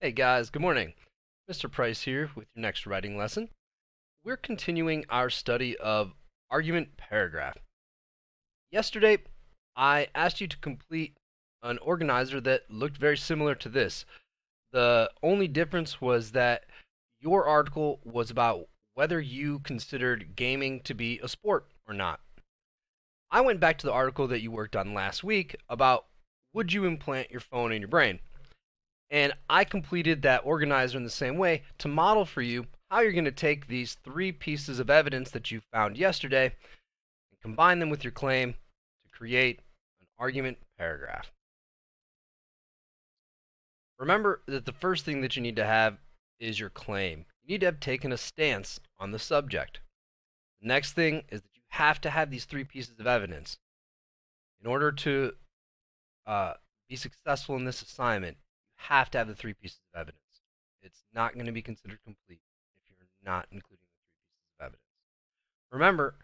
Hey guys, good morning. Mr. Price here with your next writing lesson. We're continuing our study of argument paragraph. Yesterday, I asked you to complete an organizer that looked very similar to this. The only difference was that your article was about whether you considered gaming to be a sport or not. I went back to the article that you worked on last week about would you implant your phone in your brain? And I completed that organizer in the same way to model for you how you're going to take these three pieces of evidence that you found yesterday and combine them with your claim to create an argument paragraph. Remember that the first thing that you need to have is your claim. You need to have taken a stance on the subject. The next thing is that you have to have these three pieces of evidence. In order to be successful in this assignment, have to have the three pieces of evidence. It's not going to be considered complete if you're not including the three pieces of evidence. Remember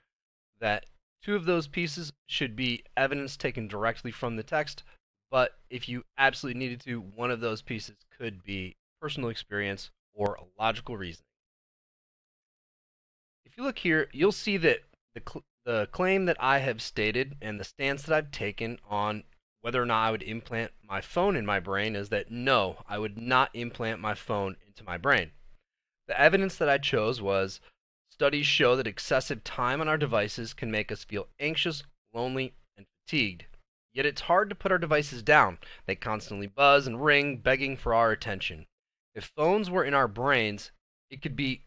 that two of those pieces should be evidence taken directly from the text, but if you absolutely needed to, one of those pieces could be personal experience or a logical reasoning. If you look here, you'll see that the claim that I have stated and the stance that I've taken on whether or not I would implant my phone in my brain is that no, I would not implant my phone into my brain. The evidence that I chose was studies show that excessive time on our devices can make us feel anxious, lonely, and fatigued. Yet it's hard to put our devices down. They constantly buzz and ring, begging for our attention. If phones were in our brains, it could be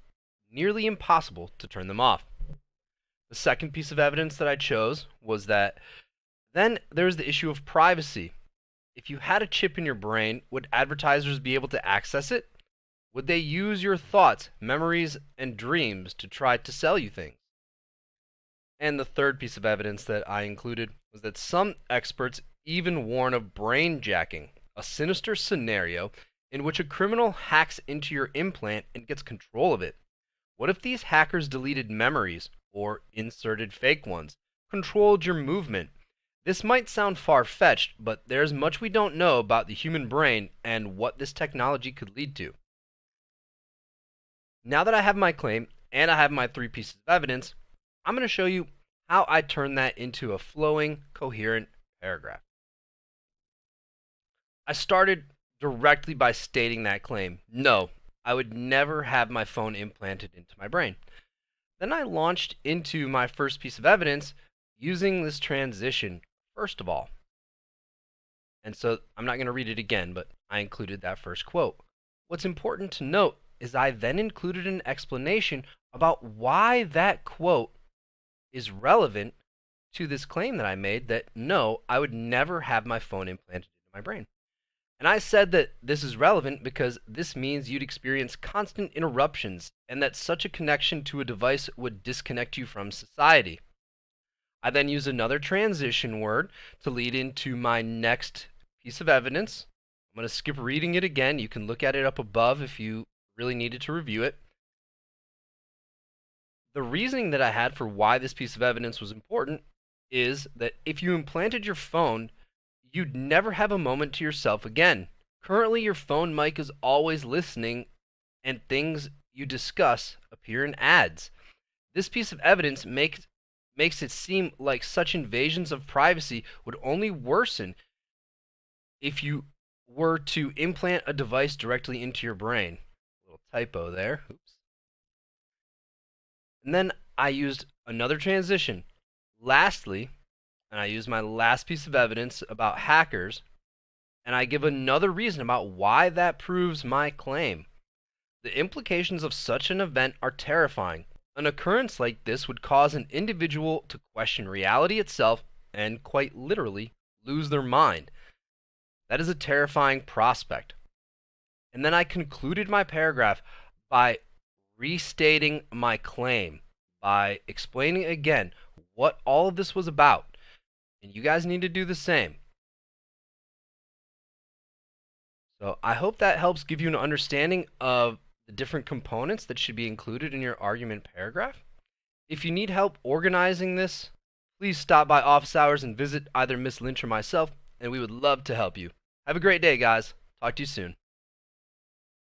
nearly impossible to turn them off. The second piece of evidence that I chose was that then there's the issue of privacy. If you had a chip in your brain, would advertisers be able to access it? Would they use your thoughts, memories, and dreams to try to sell you things? And the third piece of evidence that I included was that some experts even warn of brain jacking, a sinister scenario in which a criminal hacks into your implant and gets control of it. What if these hackers deleted memories, or inserted fake ones, controlled your movement? This might sound far-fetched, but there's much we don't know about the human brain and what this technology could lead to. Now that I have my claim and I have my three pieces of evidence, I'm going to show you how I turn that into a flowing, coherent paragraph. I started directly by stating that claim. No, I would never have my phone implanted into my brain. Then I launched into my first piece of evidence using this transition first of all. And so I'm not going to read it again, but I included that first quote. What's important to note is I then included an explanation about why that quote is relevant to this claim that I made that no, I would never have my phone implanted into my brain. And I said that this is relevant because this means you'd experience constant interruptions and that such a connection to a device would disconnect you from society. I then use another transition word to lead into my next piece of evidence. I'm going to skip reading it again. You can look at it up above if you really needed to review it. The reasoning that I had for why this piece of evidence was important is that if you implanted your phone, you'd never have a moment to yourself again. Currently, your phone mic is always listening, and things you discuss appear in ads. This piece of evidence makes it seem like such invasions of privacy would only worsen if you were to implant a device directly into your brain. A little typo there. Oops. And then I used another transition. Lastly, and I use my last piece of evidence about hackers, and I give another reason about why that proves my claim. The implications of such an event are terrifying. An occurrence like this would cause an individual to question reality itself and, quite literally, lose their mind. That is a terrifying prospect. And then I concluded my paragraph by restating my claim, by explaining again what all of this was about. And you guys need to do the same. So I hope that helps give you an understanding of the different components that should be included in your argument paragraph. If you need help organizing this, please stop by office hours and visit either Miss Lynch or myself, and we would love to help you. Have a great day, guys. Talk to you soon.